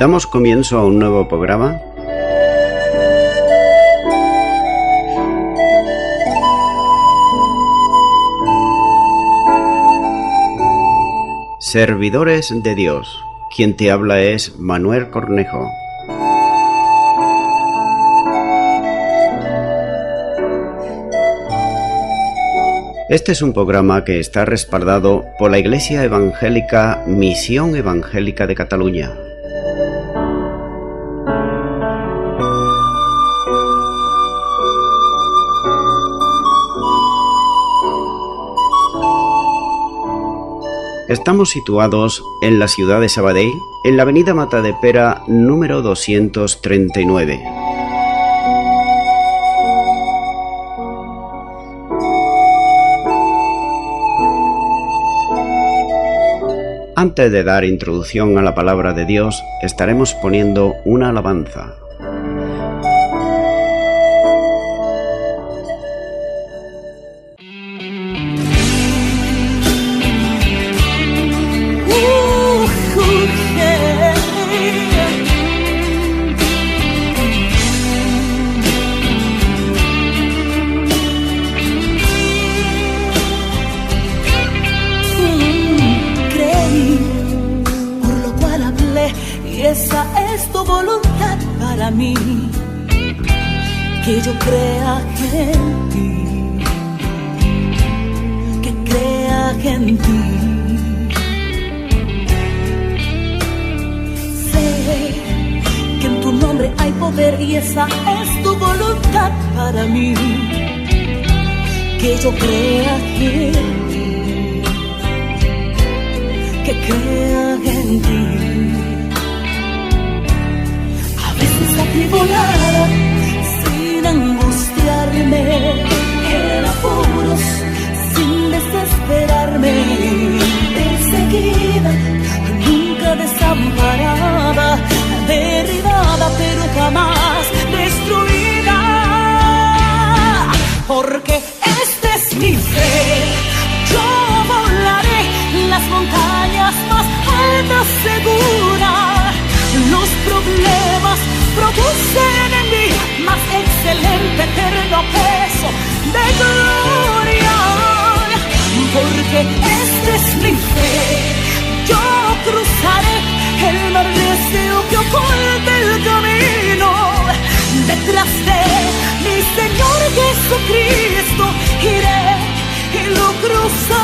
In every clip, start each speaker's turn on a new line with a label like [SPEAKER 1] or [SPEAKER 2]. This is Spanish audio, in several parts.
[SPEAKER 1] Damos comienzo a un nuevo programa. Servidores de Dios. Quien te habla es Manuel Cornejo. Este es un programa que está respaldado por la Iglesia Evangélica Misión Evangélica de Cataluña. Estamos situados en la ciudad de Sabadell, en la avenida Matadepera número 239. Antes de dar introducción a la palabra de Dios, estaremos poniendo una alabanza.
[SPEAKER 2] Esa es tu voluntad para mí, que yo crea en ti, que crea en ti. Sé que en tu nombre hay poder y esa es tu voluntad para mí, que yo crea en ti, que crea en ti. Atribulada, sin angustiarme, en apuros, sin desesperarme, perseguida, nunca desamparada, derribada pero jamás destruida, porque esta es mi fe. Yo volaré las montañas más altas segura, los problemas producen en mí más excelente eterno peso de gloria, porque esta es mi fe. Yo cruzaré el mar recio que oculta el camino, detrás de mi Señor Jesucristo iré y lo cruzaré,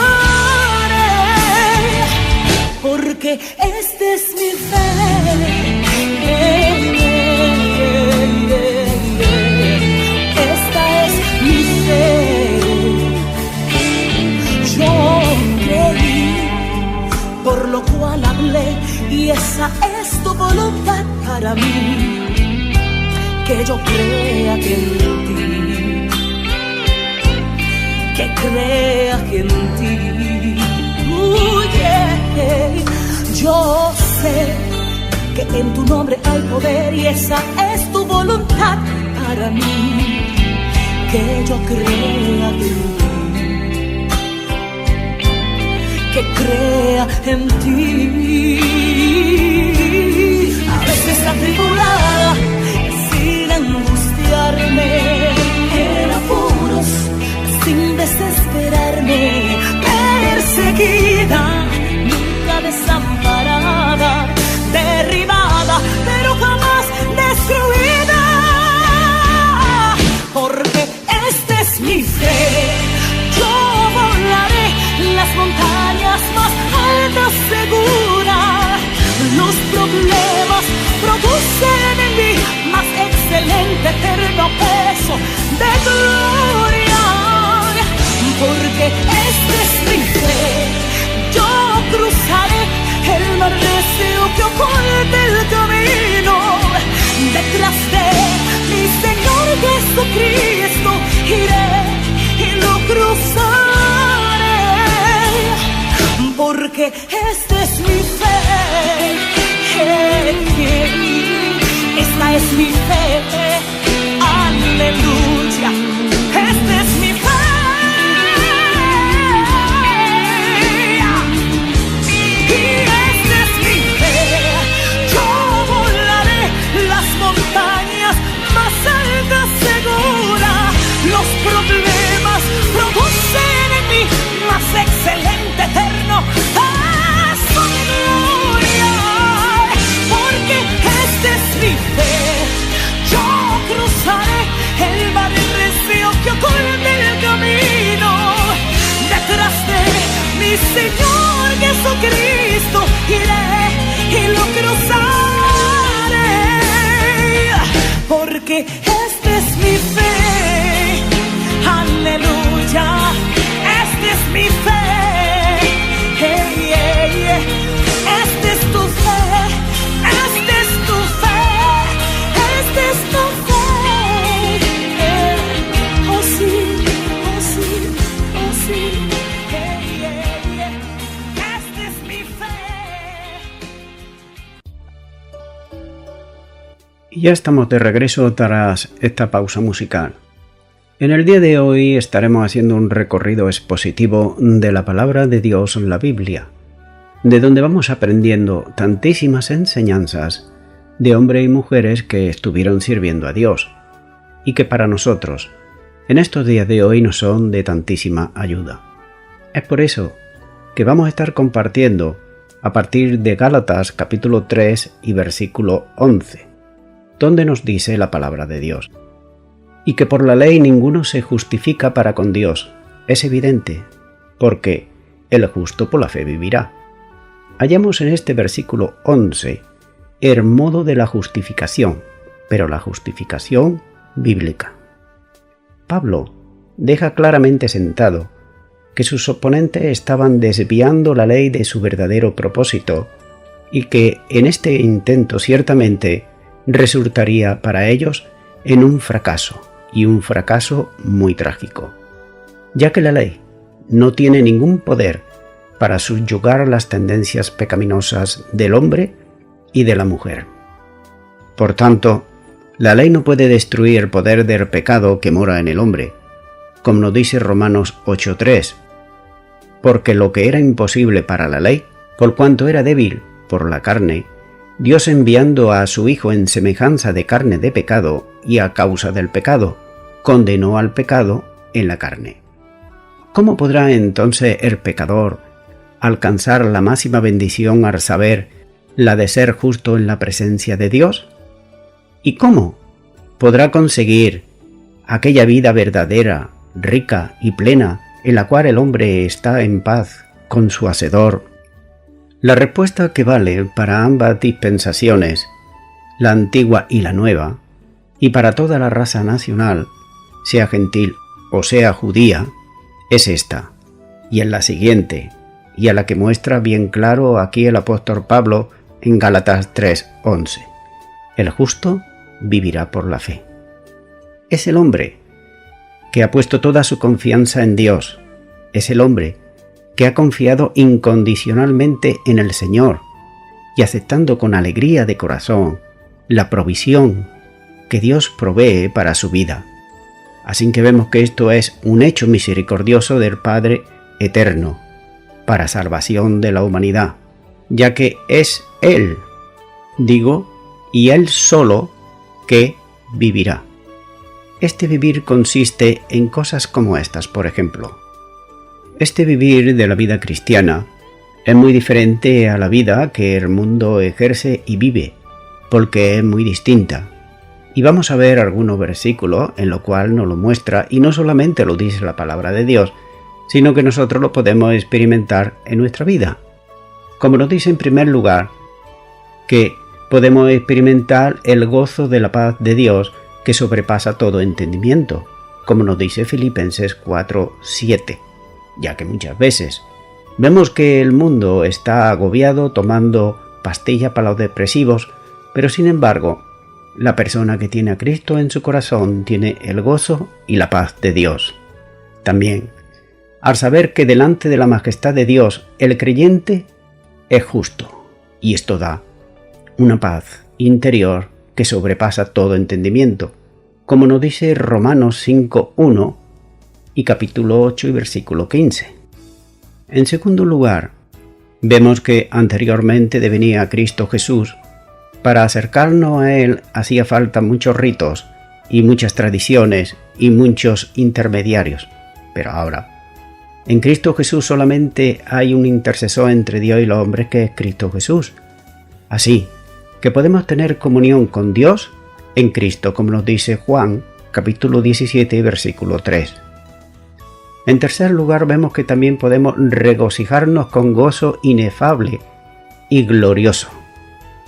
[SPEAKER 2] porque esta es mi fe. Esta es mi fe. Yo creí, por lo cual hablé, y esa es tu voluntad para mí, que yo crea en ti, que crea en ti. Yeah. Yo sé que en tu nombre hay poder y esa es tu voluntad para mí, que yo crea en ti, que crea en ti. A veces atribulada, sin angustiarme, en apuros, sin desesperarme, perseguida, nunca desamparada, derribada, pero jamás destruida, porque esta es mi fe. Yo volaré las montañas más altas segura, los problemas producen en mí más excelente eterno peso de gloria, porque esta es mi fe. Yo cruzaré el mar recio que oculta el camino, detrás de mi Señor Jesucristo iré y lo cruzaré, porque esta es mi fe. Esta es mi fe. Aleluya. Esta es mi fe. Y esta es mi fe. Yo voy Señor Jesucristo, iré y lo cruzaré, porque esta es mi fe, aleluya, esta es mi fe, hey, hey, hey. Esta es tu fe, esta es tu fe, esta es tu fe, oh sí, oh sí, oh sí.
[SPEAKER 1] Y ya estamos de regreso tras esta pausa musical. En el día de hoy estaremos haciendo un recorrido expositivo de la palabra de Dios en la Biblia, de donde vamos aprendiendo tantísimas enseñanzas de hombres y mujeres que estuvieron sirviendo a Dios, y que para nosotros, en estos días de hoy, nos son de tantísima ayuda. Es por eso que vamos a estar compartiendo a partir de Gálatas capítulo 3 y versículo 11, donde nos dice la palabra de Dios: y que por la ley ninguno se justifica para con Dios. Es evidente, porque el justo por la fe vivirá. Hallamos en este versículo 11 el modo de la justificación, pero la justificación bíblica. Pablo deja claramente sentado que sus oponentes estaban desviando la ley de su verdadero propósito y que en este intento ciertamente resultaría para ellos en un fracaso, y un fracaso muy trágico, ya que la ley no tiene ningún poder para subyugar las tendencias pecaminosas del hombre y de la mujer. Por tanto, la ley no puede destruir el poder del pecado que mora en el hombre, como nos dice Romanos 8:3, porque lo que era imposible para la ley, por cuanto era débil por la carne, Dios, enviando a su Hijo en semejanza de carne de pecado y a causa del pecado, condenó al pecado en la carne. ¿Cómo podrá entonces el pecador alcanzar la máxima bendición al saber la de ser justo en la presencia de Dios? ¿Y cómo podrá conseguir aquella vida verdadera, rica y plena en la cual el hombre está en paz con su Hacedor? La respuesta que vale para ambas dispensaciones, la antigua y la nueva, y para toda la raza nacional, sea gentil o sea judía, es esta, y es la siguiente, y a la que muestra bien claro aquí el apóstol Pablo en Gálatas 3:11. El justo vivirá por la fe. Es el hombre que ha puesto toda su confianza en Dios, es el hombre que ha confiado incondicionalmente en el Señor y aceptando con alegría de corazón la provisión que Dios provee para su vida. Así que vemos que esto es un hecho misericordioso del Padre eterno para salvación de la humanidad, ya que es Él, y Él solo, que vivirá. Este vivir consiste en cosas como estas, por ejemplo. Este vivir de la vida cristiana es muy diferente a la vida que el mundo ejerce y vive, porque es muy distinta. Y vamos a ver algunos versículos en los cuales nos lo muestra, y no solamente lo dice la palabra de Dios, sino que nosotros lo podemos experimentar en nuestra vida. Como nos dice en primer lugar, que podemos experimentar el gozo de la paz de Dios que sobrepasa todo entendimiento, como nos dice Filipenses 4:7. Ya que muchas veces vemos que el mundo está agobiado tomando pastillas para los depresivos, pero sin embargo, la persona que tiene a Cristo en su corazón tiene el gozo y la paz de Dios. También, al saber que delante de la majestad de Dios el creyente es justo, y esto da una paz interior que sobrepasa todo entendimiento, como nos dice Romanos 5:1 y capítulo 8 y versículo 15. En segundo lugar, vemos que anteriormente de venir a Cristo Jesús, para acercarnos a Él hacía falta muchos ritos y muchas tradiciones y muchos intermediarios, pero ahora, en Cristo Jesús solamente hay un intercesor entre Dios y los hombres, que es Cristo Jesús. Así que podemos tener comunión con Dios en Cristo, como nos dice Juan capítulo 17 versículo 3. En tercer lugar, vemos que también podemos regocijarnos con gozo inefable y glorioso,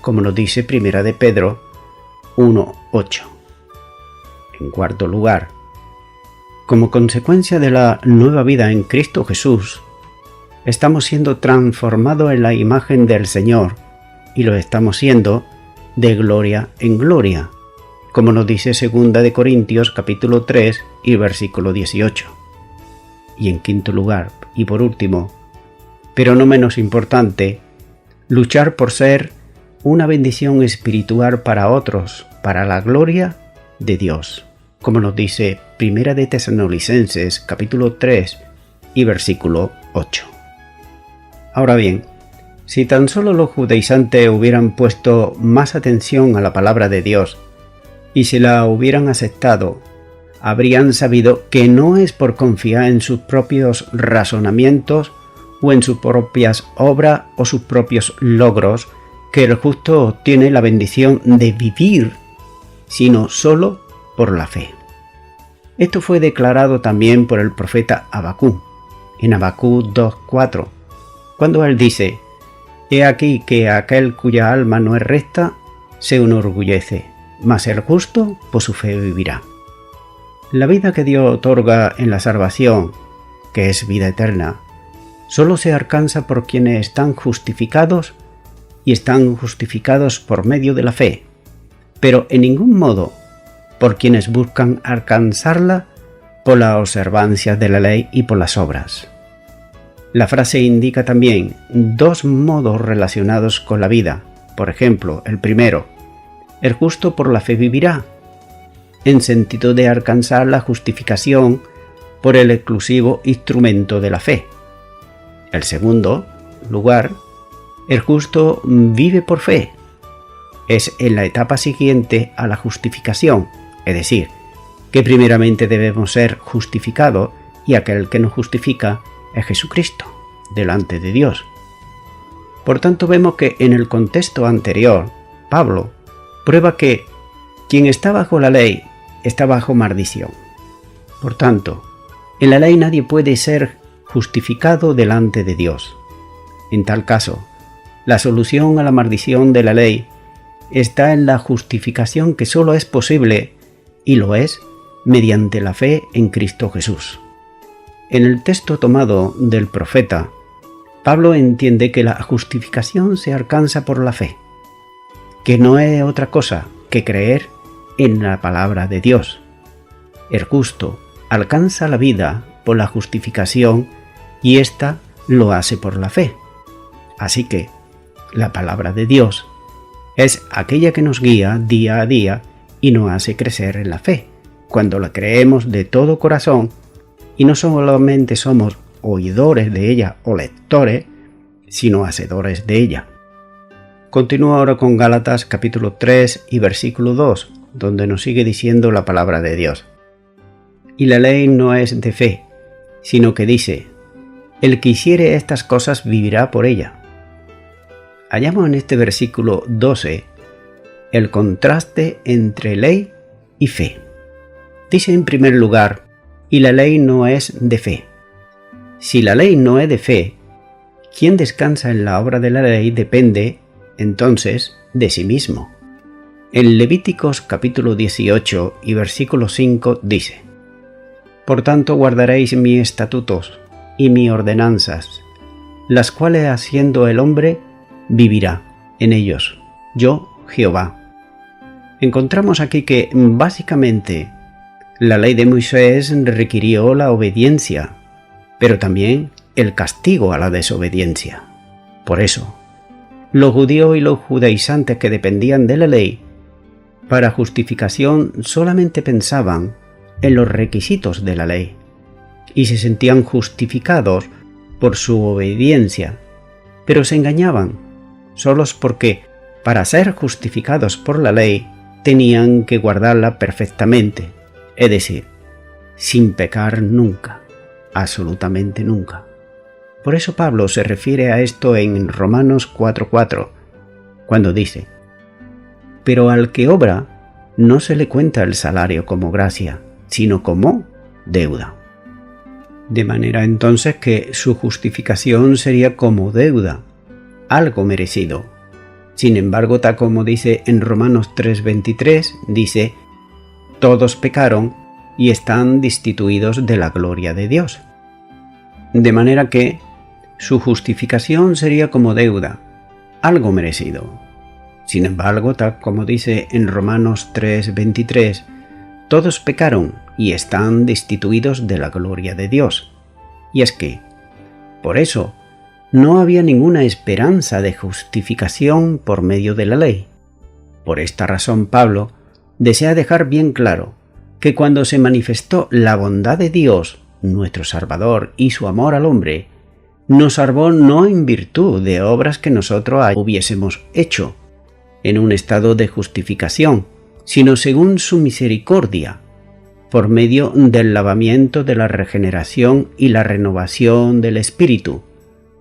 [SPEAKER 1] como nos dice Primera de Pedro 1:8. En cuarto lugar, como consecuencia de la nueva vida en Cristo Jesús, estamos siendo transformados en la imagen del Señor y lo estamos siendo de gloria en gloria, como nos dice 2 de Corintios capítulo 3 y versículo 18. Y en quinto lugar, y por último, pero no menos importante, luchar por ser una bendición espiritual para otros, para la gloria de Dios, como nos dice 1 de Tesalonicenses capítulo 3 y versículo 8. Ahora bien, si tan solo los judaizantes hubieran puesto más atención a la palabra de Dios y si la hubieran aceptado, habrían sabido que no es por confiar en sus propios razonamientos o en sus propias obras o sus propios logros que el justo obtiene la bendición de vivir, sino solo por la fe. Esto fue declarado también por el profeta Habacuc, en Habacuc 2:4, cuando él dice: «He aquí que aquel cuya alma no es recta se enorgullece, mas el justo por su fe vivirá». La vida que Dios otorga en la salvación, que es vida eterna, solo se alcanza por quienes están justificados y están justificados por medio de la fe, pero en ningún modo por quienes buscan alcanzarla por la observancia de la ley y por las obras. La frase indica también dos modos relacionados con la vida. Por ejemplo, el primero, el justo por la fe vivirá, en sentido de alcanzar la justificación por el exclusivo instrumento de la fe. El segundo lugar, el justo vive por fe, es en la etapa siguiente a la justificación, es decir, que primeramente debemos ser justificados y aquel que nos justifica es Jesucristo, delante de Dios. Por tanto, vemos que en el contexto anterior, Pablo prueba que quien está bajo la ley está bajo maldición. Por tanto, en la ley nadie puede ser justificado delante de Dios. En tal caso, la solución a la maldición de la ley está en la justificación que solo es posible, y lo es, mediante la fe en Cristo Jesús. En el texto tomado del profeta, Pablo entiende que la justificación se alcanza por la fe, que no es otra cosa que creer en la palabra de Dios. El justo alcanza la vida por la justificación y ésta lo hace por la fe. Así que la palabra de Dios es aquella que nos guía día a día y nos hace crecer en la fe, cuando la creemos de todo corazón y no solamente somos oidores de ella o lectores, sino hacedores de ella. Continúa ahora con Gálatas capítulo 3 y versículo 2, donde nos sigue diciendo la palabra de Dios. Y la ley no es de fe, sino que dice: el que hiciere estas cosas vivirá por ella. Hallamos en este versículo 12 el contraste entre ley y fe. Dice en primer lugar: y la ley no es de fe. Si la ley no es de fe, quien descansa en la obra de la ley depende, entonces, de sí mismo. En Levíticos capítulo 18 y versículo 5 dice: por tanto guardaréis mis estatutos y mis ordenanzas, las cuales haciendo el hombre vivirá en ellos, yo Jehová. Encontramos aquí que básicamente la ley de Moisés requirió la obediencia, pero también el castigo a la desobediencia. Por eso, los judíos y los judaizantes que dependían de la ley, para justificación solamente pensaban en los requisitos de la ley y se sentían justificados por su obediencia, pero se engañaban, solos porque para ser justificados por la ley tenían que guardarla perfectamente, es decir, sin pecar nunca, absolutamente nunca. Por eso Pablo se refiere a esto en Romanos 4:4, cuando dice: pero al que obra no se le cuenta el salario como gracia, sino como deuda. De manera entonces que su justificación sería como deuda, algo merecido. Sin embargo, tal como dice en Romanos 3:23, dice: todos pecaron y están destituidos de la gloria de Dios. De manera que su justificación sería como deuda, algo merecido. Sin embargo, tal como dice en Romanos 3:23, todos pecaron y están destituidos de la gloria de Dios. Y es que, por eso, no había ninguna esperanza de justificación por medio de la ley. Por esta razón, Pablo desea dejar bien claro que cuando se manifestó la bondad de Dios, nuestro Salvador, y su amor al hombre, nos salvó no en virtud de obras que nosotros hubiésemos hecho, en un estado de justificación, sino según su misericordia, por medio del lavamiento de la regeneración y la renovación del Espíritu,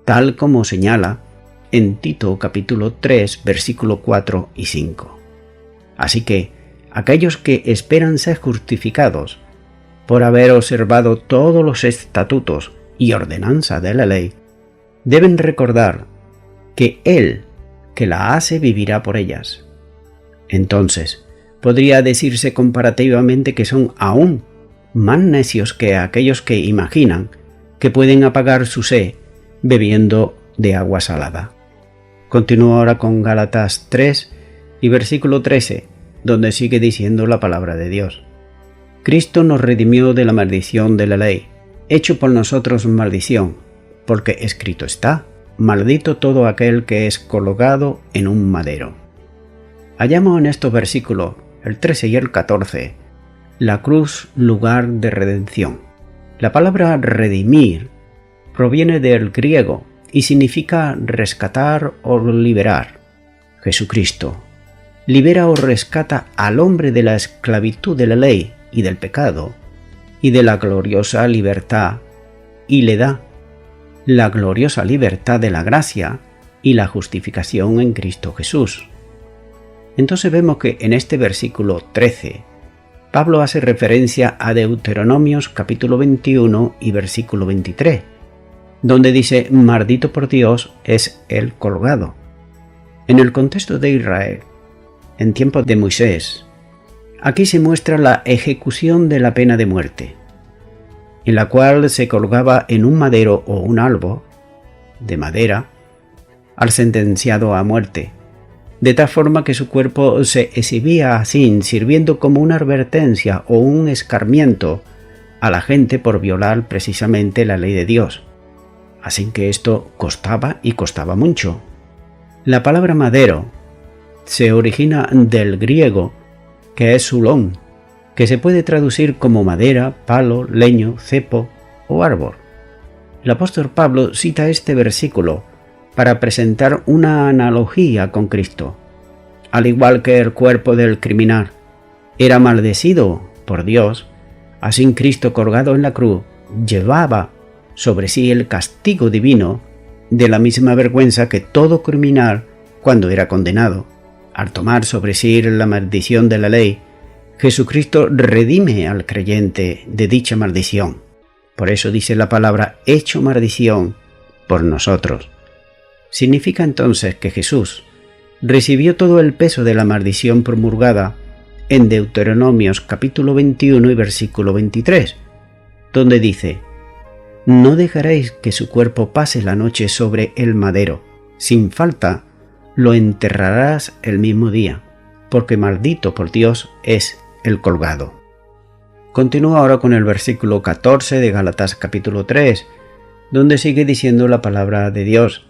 [SPEAKER 1] tal como señala en Tito capítulo 3, versículo 4 y 5. Así que aquellos que esperan ser justificados por haber observado todos los estatutos y ordenanzas de la ley, deben recordar que Él, que la hace, vivirá por ellas. Entonces, podría decirse comparativamente que son aún más necios que aquellos que imaginan que pueden apagar su sed bebiendo de agua salada. Continúo ahora con Gálatas 3 y versículo 13, donde sigue diciendo la palabra de Dios. Cristo nos redimió de la maldición de la ley, hecho por nosotros maldición, porque escrito está: maldito todo aquel que es colgado en un madero. Hallamos en estos versículos, el 13 y el 14, la cruz, lugar de redención. La palabra redimir proviene del griego y significa rescatar o liberar. Jesucristo libera o rescata al hombre de la esclavitud de la ley y del pecado y de la gloriosa libertad, y le da la gloriosa libertad de la gracia y la justificación en Cristo Jesús. Entonces vemos que en este versículo 13, Pablo hace referencia a Deuteronomios capítulo 21 y versículo 23, donde dice: maldito por Dios es el colgado. En el contexto de Israel, en tiempos de Moisés, aquí se muestra la ejecución de la pena de muerte, en la cual se colgaba en un madero o un árbol de madera al sentenciado a muerte, de tal forma que su cuerpo se exhibía así, sirviendo como una advertencia o un escarmiento a la gente por violar precisamente la ley de Dios. Así que esto costaba y costaba mucho. La palabra madero se origina del griego, que es sulón, que se puede traducir como madera, palo, leño, cepo o árbol. El apóstol Pablo cita este versículo para presentar una analogía con Cristo. Al igual que el cuerpo del criminal era maldecido por Dios, así Cristo, colgado en la cruz, llevaba sobre sí el castigo divino de la misma vergüenza que todo criminal cuando era condenado. Al tomar sobre sí la maldición de la ley, Jesucristo redime al creyente de dicha maldición. Por eso dice la palabra hecho maldición por nosotros. Significa entonces que Jesús recibió todo el peso de la maldición promulgada en Deuteronomios capítulo 21 y versículo 23, donde dice: no dejaréis que su cuerpo pase la noche sobre el madero, sin falta lo enterrarás el mismo día, porque maldito por Dios es el colgado. Continúa ahora con el versículo 14 de Gálatas capítulo 3, donde sigue diciendo la palabra de Dios: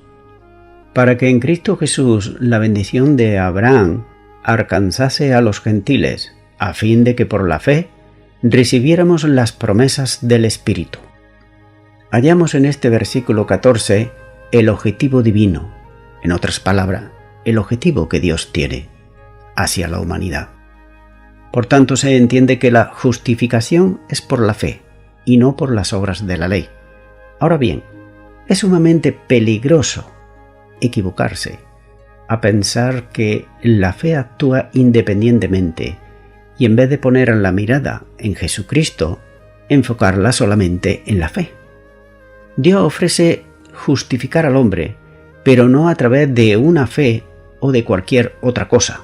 [SPEAKER 1] para que en Cristo Jesús la bendición de Abraham alcanzase a los gentiles, a fin de que por la fe recibiéramos las promesas del Espíritu. Hallamos en este versículo 14 el objetivo divino, en otras palabras, el objetivo que Dios tiene hacia la humanidad. Por tanto, se entiende que la justificación es por la fe y no por las obras de la ley. Ahora bien, es sumamente peligroso equivocarse a pensar que la fe actúa independientemente y en vez de poner la mirada en Jesucristo, enfocarla solamente en la fe. Dios ofrece justificar al hombre, pero no a través de una fe o de cualquier otra cosa.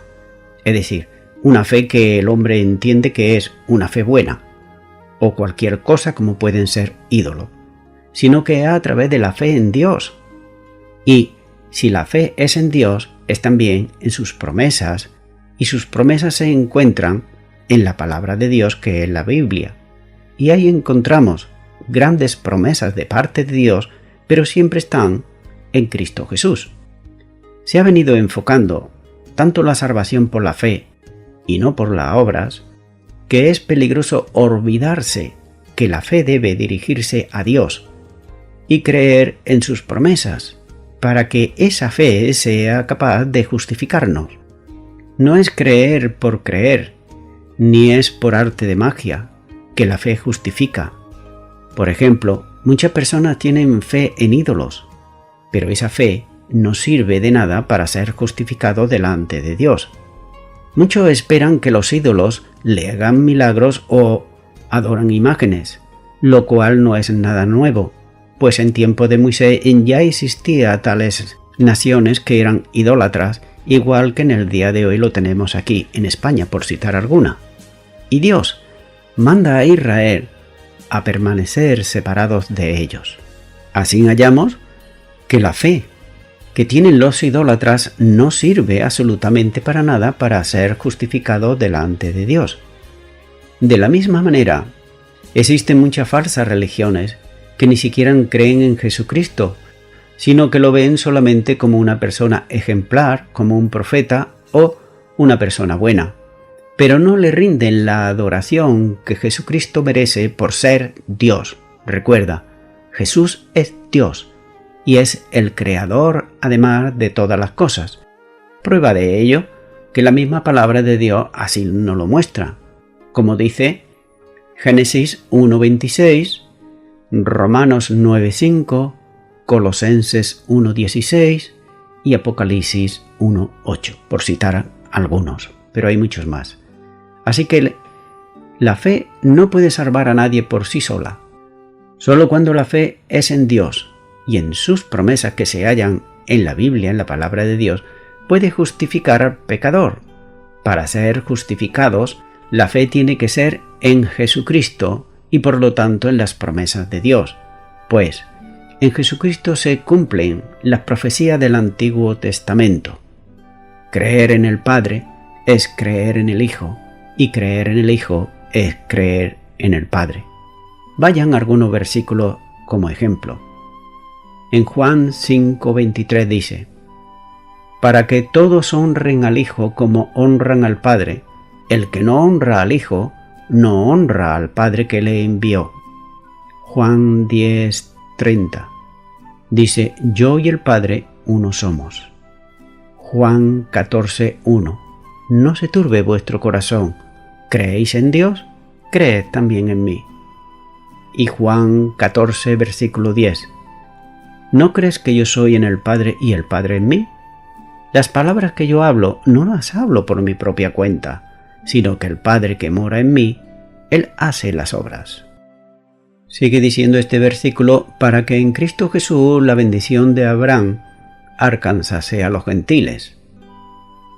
[SPEAKER 1] Es decir, una fe que el hombre entiende que es una fe buena, o cualquier cosa como pueden ser ídolos, sino que es a través de la fe en Dios. Y si la fe es en Dios, es también en sus promesas, y sus promesas se encuentran en la palabra de Dios, que es la Biblia. Y ahí encontramos grandes promesas de parte de Dios, pero siempre están en Cristo Jesús. Se ha venido enfocando tanto la salvación por la fe y no por las obras, que es peligroso olvidarse que la fe debe dirigirse a Dios y creer en sus promesas, para que esa fe sea capaz de justificarnos. No es creer por creer, ni es por arte de magia, que la fe justifica. Por ejemplo, muchas personas tienen fe en ídolos, pero esa fe no sirve de nada para ser justificado delante de Dios. Muchos esperan que los ídolos le hagan milagros o adoran imágenes, lo cual no es nada nuevo, pues en tiempo de Moisés ya existía tales naciones que eran idólatras, igual que en el día de hoy lo tenemos aquí en España, por citar alguna. Y Dios manda a Israel a permanecer separados de ellos. Así hallamos que la fe que tienen los idólatras no sirve absolutamente para nada para ser justificado delante de Dios. De la misma manera, existen muchas falsas religiones que ni siquiera creen en Jesucristo, sino que lo ven solamente como una persona ejemplar, como un profeta o una persona buena, pero no le rinden la adoración que Jesucristo merece por ser Dios. Recuerda, Jesús es Dios y es el creador además de todas las cosas. Prueba de ello que la misma palabra de Dios así nos lo muestra, como dice Génesis 1:26, Romanos 9:5, Colosenses 1:16 y Apocalipsis 1:8, por citar algunos, pero hay muchos más. Así que la fe no puede salvar a nadie por sí sola. Solo cuando la fe es en Dios y en sus promesas que se hallan en la Biblia, en la palabra de Dios, puede justificar al pecador. Para ser justificados, la fe tiene que ser en Jesucristo y por lo tanto en las promesas de Dios, pues en Jesucristo se cumplen las profecías del Antiguo Testamento. Creer en el Padre es creer en el Hijo, y creer en el Hijo es creer en el Padre. Vayan algunos versículos como ejemplo. En Juan 5:23 dice: para que todos honren al Hijo como honran al Padre, el que no honra al Hijo, no honra al Padre que le envió. Juan 10:30 dice: yo y el Padre uno somos. Juan 14:1 no se turbe vuestro corazón, ¿creéis en Dios? Creed también en mí. Y Juan 14, versículo 10 ¿no crees que yo soy en el Padre y el Padre en mí? Las palabras que yo hablo no las hablo por mi propia cuenta, sino que el Padre que mora en mí, Él hace las obras. Sigue diciendo este versículo: para que en Cristo Jesús la bendición de Abraham alcanzase a los gentiles.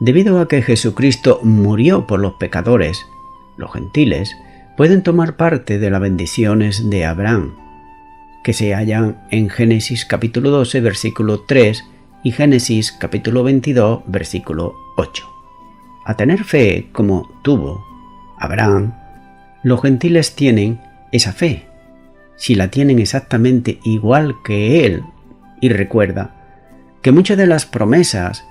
[SPEAKER 1] Debido a que Jesucristo murió por los pecadores, los gentiles pueden tomar parte de las bendiciones de Abraham, que se hallan en Génesis capítulo 12, versículo 3 y Génesis capítulo 22, versículo 8. A tener fe como tuvo Abraham, los gentiles tienen esa fe. Si la tienen exactamente igual que él, y recuerda que muchas de las promesas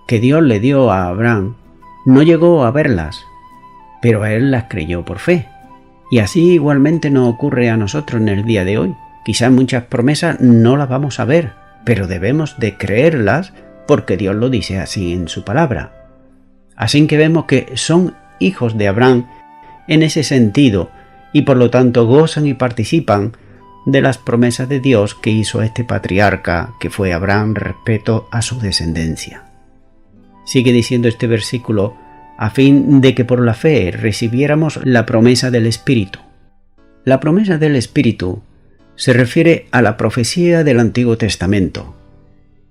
[SPEAKER 1] que Dios le dio a Abraham no llegó a verlas, pero él las creyó por fe. Y así igualmente nos ocurre a nosotros en el día de hoy. Quizás muchas promesas no las vamos a ver, pero debemos de creerlas porque Dios lo dice así en su palabra. Así que vemos que son hijos de Abraham en ese sentido y por lo tanto gozan y participan de las promesas de Dios que hizo este patriarca que fue Abraham respecto a su descendencia. Sigue diciendo este versículo: a fin de que por la fe recibiéramos la promesa del Espíritu. La promesa del Espíritu se refiere a la profecía del Antiguo Testamento,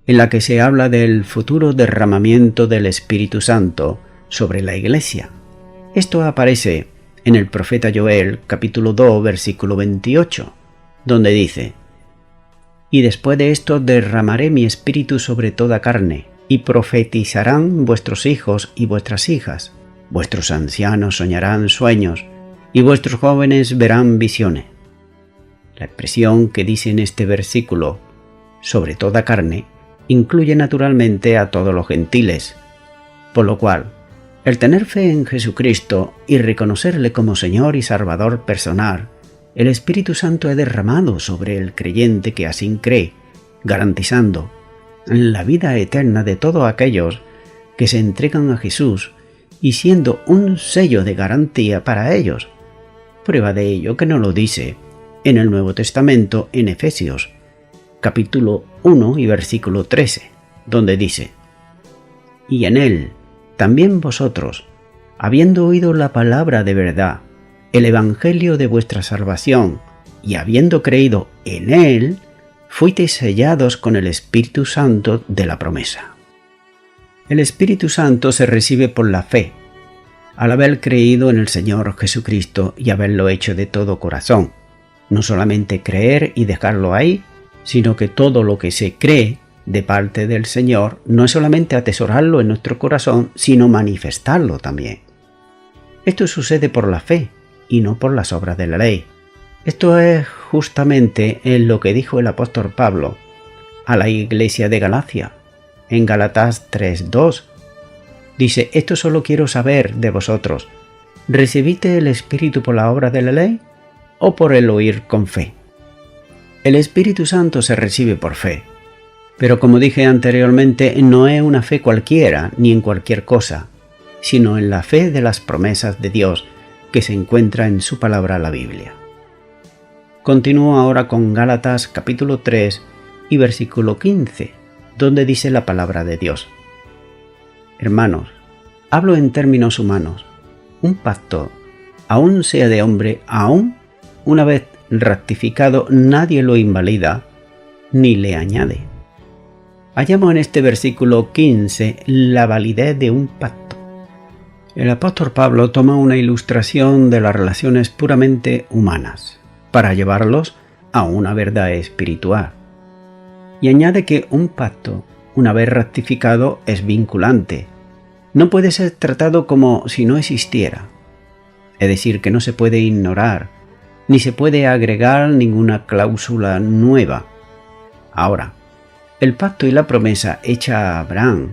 [SPEAKER 1] en la que se habla del futuro derramamiento del Espíritu Santo sobre la Iglesia. Esto aparece en el profeta Joel, capítulo 2, versículo 28, donde dice: «Y después de esto derramaré mi espíritu sobre toda carne, y profetizarán vuestros hijos y vuestras hijas, vuestros ancianos soñarán sueños, y vuestros jóvenes verán visiones». La expresión que dice en este versículo, sobre toda carne, incluye naturalmente a todos los gentiles, por lo cual, el tener fe en Jesucristo y reconocerle como Señor y Salvador personal, el Espíritu Santo es derramado sobre el creyente que así cree, garantizando la vida eterna de todos aquellos que se entregan a Jesús y siendo un sello de garantía para ellos. Prueba de ello que nos lo dice en el Nuevo Testamento en Efesios, capítulo 1 y versículo 13, donde dice: «Y en él también vosotros, habiendo oído la palabra de verdad, el evangelio de vuestra salvación, y habiendo creído en él, fuisteis sellados con el Espíritu Santo de la promesa». El Espíritu Santo se recibe por la fe, al haber creído en el Señor Jesucristo y haberlo hecho de todo corazón. No solamente creer y dejarlo ahí, sino que todo lo que se cree de parte del Señor no es solamente atesorarlo en nuestro corazón, sino manifestarlo también. Esto sucede por la fe y no por las obras de la ley. Esto es justamente en lo que dijo el apóstol Pablo a la iglesia de Galacia, en Gálatas 3:2. Dice: «Esto solo quiero saber de vosotros, ¿recibiste el Espíritu por la obra de la ley o por el oír con fe?». El Espíritu Santo se recibe por fe, pero como dije anteriormente, no es una fe cualquiera ni en cualquier cosa, sino en la fe de las promesas de Dios que se encuentra en su palabra, la Biblia. Continúo ahora con Gálatas capítulo 3 y versículo 15, donde dice la palabra de Dios: «Hermanos, hablo en términos humanos, un pacto, aun sea de hombre, aún una vez ratificado, nadie lo invalida ni le añade». Hallamos en este versículo 15 la validez de un pacto. El apóstol Pablo toma una ilustración de las relaciones puramente humanas para llevarlos a una verdad espiritual. Y añade que un pacto, una vez ratificado, es vinculante. No puede ser tratado como si no existiera. Es decir, que no se puede ignorar, ni se puede agregar ninguna cláusula nueva. Ahora, el pacto y la promesa hecha a Abraham,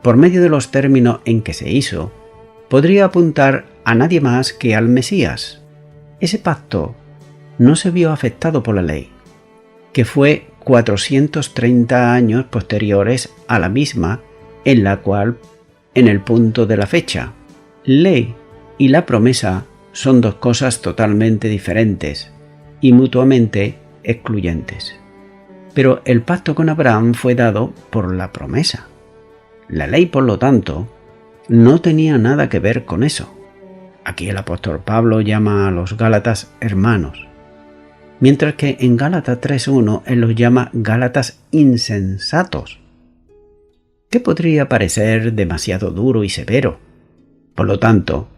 [SPEAKER 1] por medio de los términos en que se hizo, podría apuntar a nadie más que al Mesías. Ese pacto no se vio afectado por la ley, que fue 430 años posteriores a la misma, en la cual, en el punto de la fecha, ley y la promesa son dos cosas totalmente diferentes y mutuamente excluyentes. Pero el pacto con Abraham fue dado por la promesa. La ley, por lo tanto, no tenía nada que ver con eso. Aquí el apóstol Pablo llama a los Gálatas hermanos, mientras que en Gálatas 3:1 él los llama Gálatas insensatos, que podría parecer demasiado duro y severo. Por lo tanto,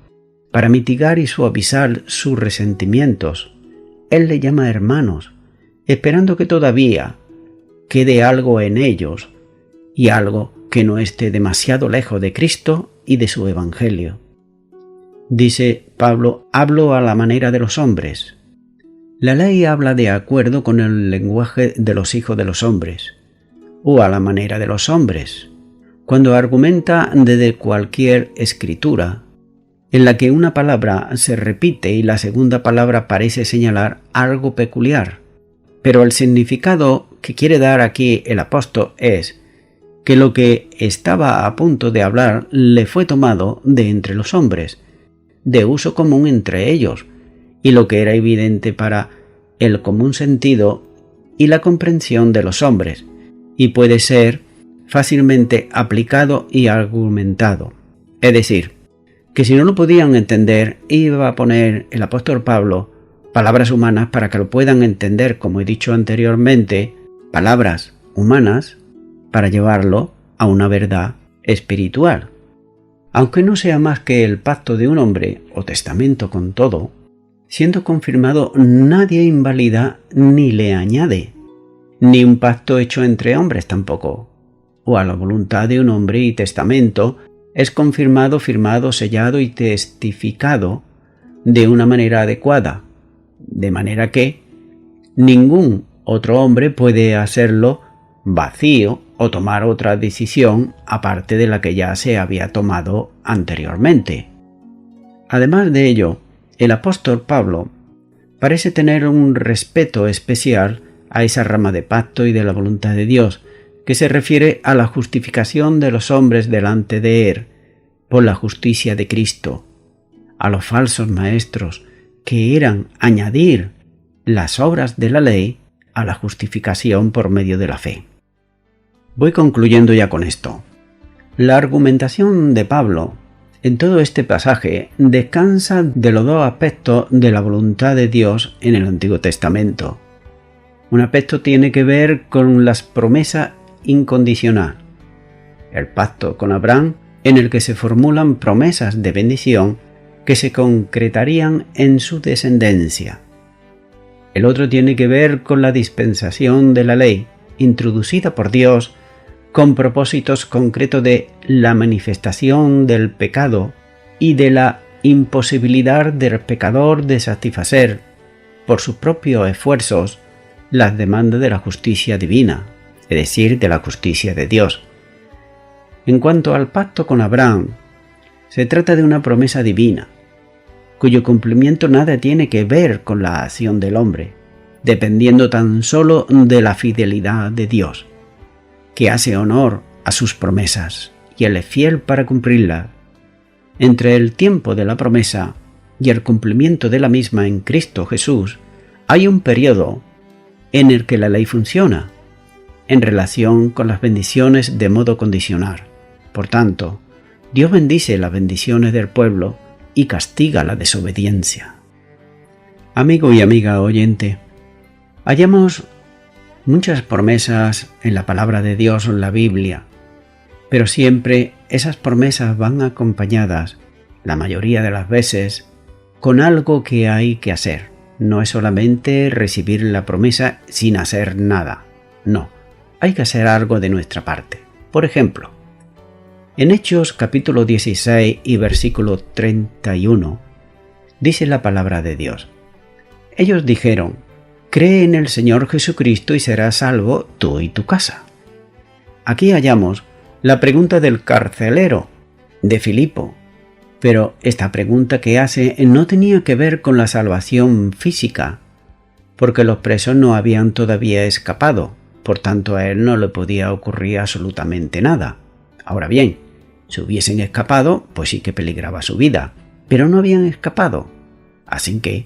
[SPEAKER 1] para mitigar y suavizar sus resentimientos, él le llama hermanos, esperando que todavía quede algo en ellos y algo que no esté demasiado lejos de Cristo y de su Evangelio. Dice Pablo: hablo a la manera de los hombres. La ley habla de acuerdo con el lenguaje de los hijos de los hombres, o a la manera de los hombres, cuando argumenta desde cualquier escritura, en la que una palabra se repite y la segunda palabra parece señalar algo peculiar. Pero el significado que quiere dar aquí el apóstol es que lo que estaba a punto de hablar le fue tomado de entre los hombres, de uso común entre ellos, y lo que era evidente para el común sentido y la comprensión de los hombres, y puede ser fácilmente aplicado y argumentado. Es decir, que si no lo podían entender, iba a poner el apóstol Pablo palabras humanas para que lo puedan entender, como he dicho anteriormente, palabras humanas para llevarlo a una verdad espiritual. Aunque no sea más que el pacto de un hombre o testamento con todo, siendo confirmado nadie invalida ni le añade, ni un pacto hecho entre hombres tampoco, o a la voluntad de un hombre y testamento es confirmado, firmado, sellado y testificado de una manera adecuada, de manera que ningún otro hombre puede hacerlo vacío o tomar otra decisión aparte de la que ya se había tomado anteriormente. Además de ello, el apóstol Pablo parece tener un respeto especial a esa rama de pacto y de la voluntad de Dios, que se refiere a la justificación de los hombres delante de Él por la justicia de Cristo, a los falsos maestros, que eran añadir las obras de la ley a la justificación por medio de la fe. Voy concluyendo ya con esto. La argumentación de Pablo en todo este pasaje descansa de los dos aspectos de la voluntad de Dios en el Antiguo Testamento. Un aspecto tiene que ver con las promesas incondicionales, el pacto con Abraham, en el que se formulan promesas de bendición que se concretarían en su descendencia. El otro tiene que ver con la dispensación de la ley, introducida por Dios con propósitos concretos de la manifestación del pecado y de la imposibilidad del pecador de satisfacer, por sus propios esfuerzos, las demandas de la justicia divina, es decir, de la justicia de Dios. En cuanto al pacto con Abraham, se trata de una promesa divina, cuyo cumplimiento nada tiene que ver con la acción del hombre, dependiendo tan solo de la fidelidad de Dios, que hace honor a sus promesas y Él es fiel para cumplirlas. Entre el tiempo de la promesa y el cumplimiento de la misma en Cristo Jesús, hay un periodo en el que la ley funciona, en relación con las bendiciones de modo condicional. Por tanto, Dios bendice las bendiciones del pueblo y castiga la desobediencia. Amigo y amiga oyente, hallamos muchas promesas en la palabra de Dios o en la Biblia, pero siempre esas promesas van acompañadas, la mayoría de las veces, con algo que hay que hacer. No es solamente recibir la promesa sin hacer nada. No, hay que hacer algo de nuestra parte. Por ejemplo, en Hechos capítulo 16 y versículo 31, dice la palabra de Dios: ellos dijeron: cree en el Señor Jesucristo y serás salvo tú y tu casa. Aquí hallamos la pregunta del carcelero de Filipo, pero esta pregunta que hace no tenía que ver con la salvación física, porque los presos no habían todavía escapado, por tanto a él no le podía ocurrir absolutamente nada. Ahora bien, si hubiesen escapado, pues sí que peligraba su vida, pero no habían escapado, así que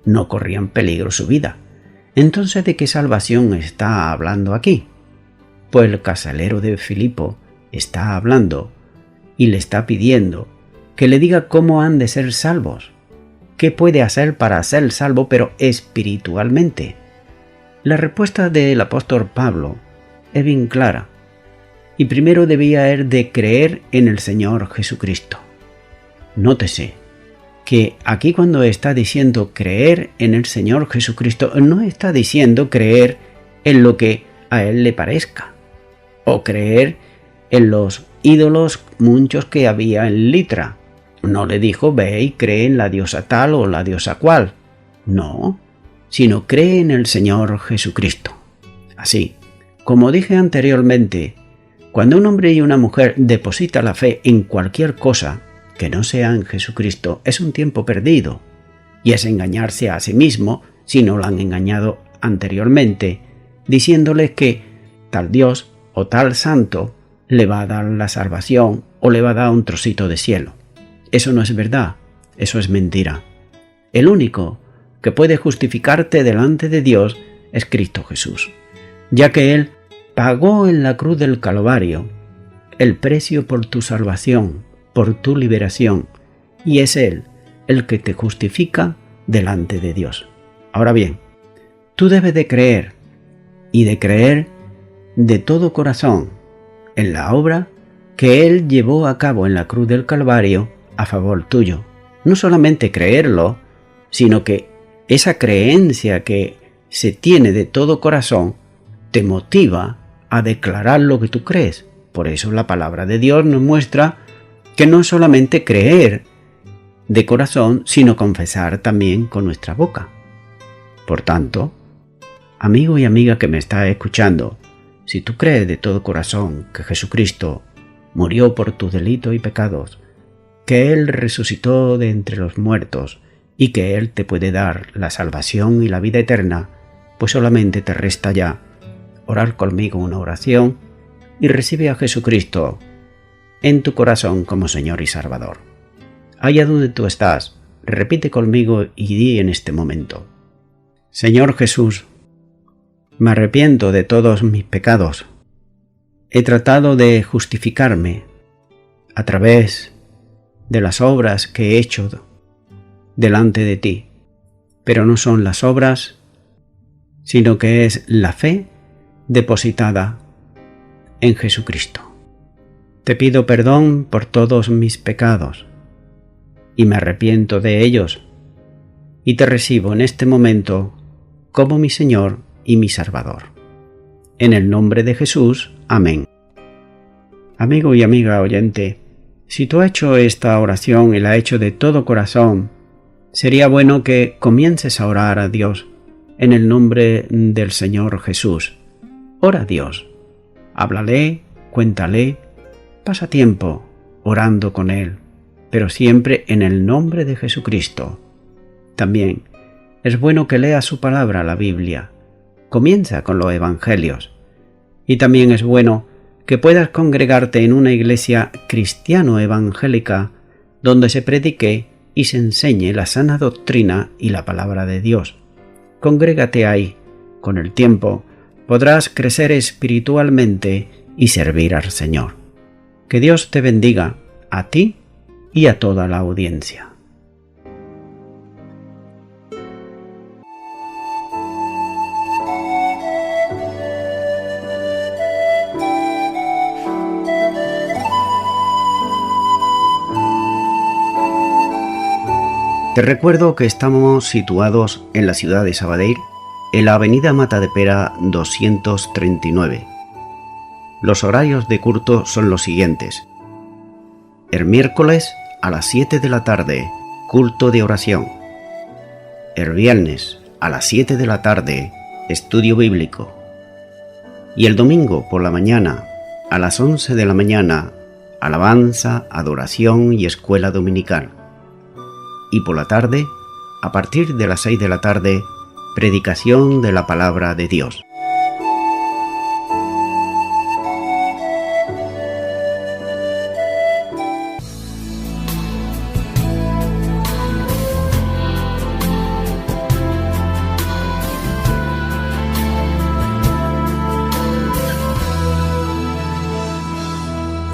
[SPEAKER 1] no corrían peligro su vida. Entonces, ¿de qué salvación está hablando aquí? Pues el carcelero de Filipo está hablando y le está pidiendo que le diga cómo han de ser salvos, qué puede hacer para ser salvo, pero espiritualmente. La respuesta del apóstol Pablo es bien clara, y primero debía él de creer en el Señor Jesucristo. Nótese que aquí cuando está diciendo creer en el Señor Jesucristo, no está diciendo creer en lo que a él le parezca, o creer en los ídolos muchos que había en Litra. No le dijo ve y cree en la diosa tal o la diosa cual. No, sino cree en el Señor Jesucristo. Así, como dije anteriormente, cuando un hombre y una mujer deposita la fe en cualquier cosa que no sea en Jesucristo, es un tiempo perdido, y es engañarse a sí mismo si no lo han engañado anteriormente, diciéndoles que tal Dios o tal santo le va a dar la salvación o le va a dar un trocito de cielo. Eso no es verdad, eso es mentira. El único que puede justificarte delante de Dios es Cristo Jesús, ya que Él pagó en la cruz del Calvario el precio por tu salvación, por tu liberación, y es Él el que te justifica delante de Dios. Ahora bien, tú debes de creer, y de creer de todo corazón, en la obra que Él llevó a cabo en la cruz del Calvario a favor tuyo. No solamente creerlo, sino que esa creencia que se tiene de todo corazón te motiva a declarar lo que tú crees. Por eso la palabra de Dios nos muestra que no solamente creer de corazón, sino confesar también con nuestra boca. Por tanto, amigo y amiga que me está escuchando, si tú crees de todo corazón que Jesucristo murió por tus delitos y pecados, que Él resucitó de entre los muertos y que Él te puede dar la salvación y la vida eterna, pues solamente te resta ya orar conmigo una oración y recibe a Jesucristo en tu corazón como Señor y Salvador. Allá donde tú estás, repite conmigo y di en este momento: Señor Jesús, me arrepiento de todos mis pecados. He tratado de justificarme a través de las obras que he hecho delante de ti, pero no son las obras, sino que es la fe depositada en Jesucristo. Te pido perdón por todos mis pecados y me arrepiento de ellos y te recibo en este momento como mi Señor y mi Salvador. En el nombre de Jesús. Amén. Amigo y amiga oyente, si tú has hecho esta oración y la has hecho de todo corazón, sería bueno que comiences a orar a Dios en el nombre del Señor Jesús. Ora a Dios, háblale, cuéntale, pasa tiempo orando con Él, pero siempre en el nombre de Jesucristo. También es bueno que leas su palabra, la Biblia. Comienza con los evangelios. Y también es bueno que puedas congregarte en una iglesia cristiano-evangélica donde se predique y se enseñe la sana doctrina y la palabra de Dios. Congrégate ahí. Con el tiempo podrás crecer espiritualmente y servir al Señor. Que Dios te bendiga a ti y a toda la audiencia. Te recuerdo que estamos situados en la ciudad de Sabadell, en la avenida Matadepera 239. Los horarios de culto son los siguientes. El miércoles a las 7 de la tarde, culto de oración. El viernes a las 7 de la tarde, estudio bíblico. Y el domingo por la mañana, a las 11 de la mañana, alabanza, adoración y escuela dominical. Y por la tarde, a partir de las 6 de la tarde, predicación de la palabra de Dios.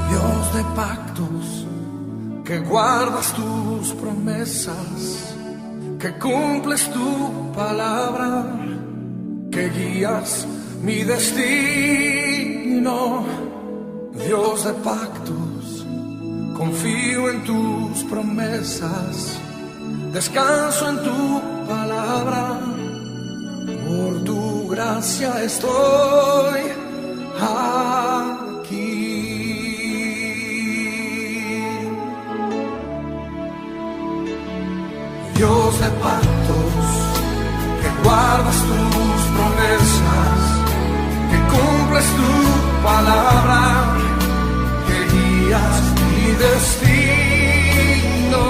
[SPEAKER 3] Dios de pactos, que guardas tus promesas, que cumples tu palabra, que guías mi destino. Dios de pactos, confío en tus promesas, descanso en tu palabra, por tu gracia estoy aquí. Dios de pactos, que guardas tus promesas, que cumples tu palabra, que guías mi destino.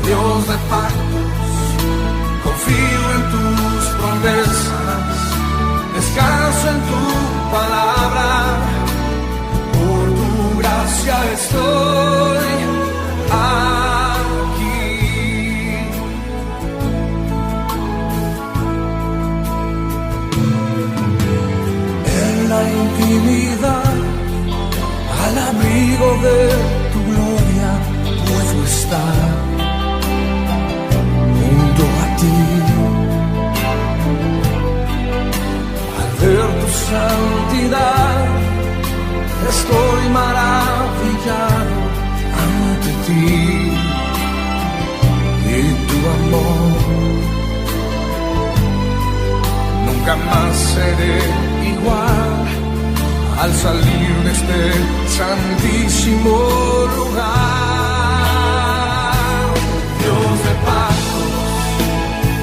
[SPEAKER 3] Dios de pactos, confío en tus promesas, descanso en tu palabra, por tu gracia estoy aquí. En la intimidad, al abrigo de tu gloria, puedo estar junto a ti. estoy maravillado ante ti y tu amor. Nunca más seré igual al salir de este santísimo lugar. Dios de pactos,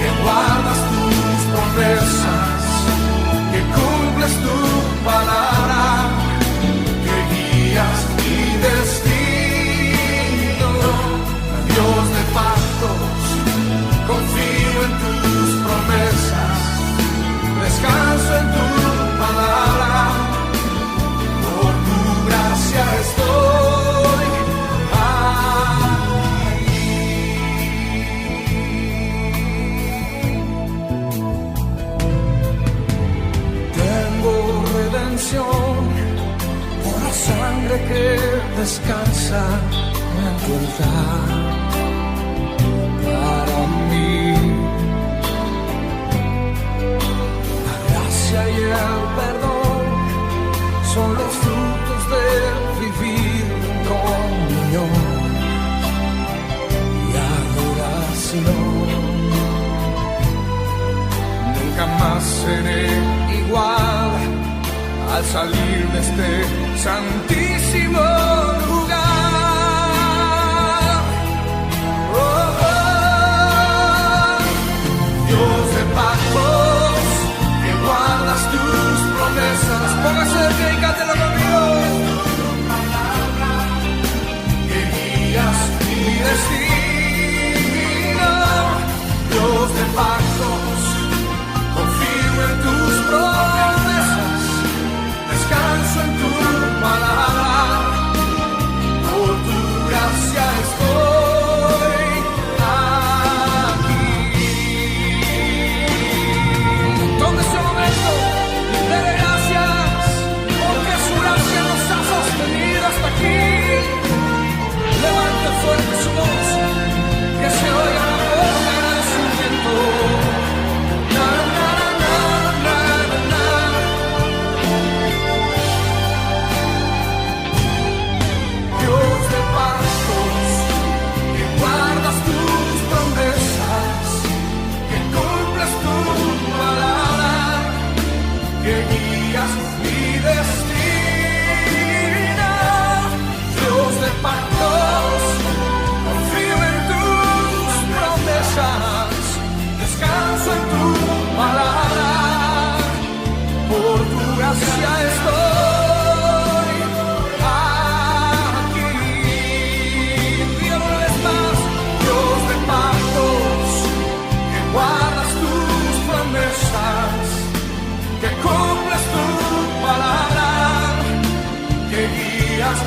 [SPEAKER 3] que guardas tus promesas, que cumples tu palabra, que guías mi destino. Dios de pactos, confío en tus promesas, descanso en tu palabra, por tu gracia estoy aquí. Tengo redención por la sangre que descansa en tu altar para mí. Y el perdón son los frutos de vivir en comunión y adoración. Nunca más seré igual al salir de este santísimo lugar. Oh, oh, Dios de pactos, guardas tus promesas. Póngase de pie y cántelo conmigo. Que guías mi destino. Dios de pactos, confío en tus promesas, descanso en tu palabra, por tu gracia estoy aquí. ¿Dónde se Dele gracias, porque su gracia nos ha sostenido hasta aquí. Levante fuerte su voz, que se oiga la voz de agradecimiento. Na, na, na, na, na, na. Dios de pactos, que guardas tus promesas, que cumples tu palabra, que guías mi destino. Dios de pactos, confío en tus promesas, descanso en tu palabra, por tu gracia estoy aquí. Dígalo una vez más. Dios de pactos, que guardas tus promesas, que cumples tu palabra, que guías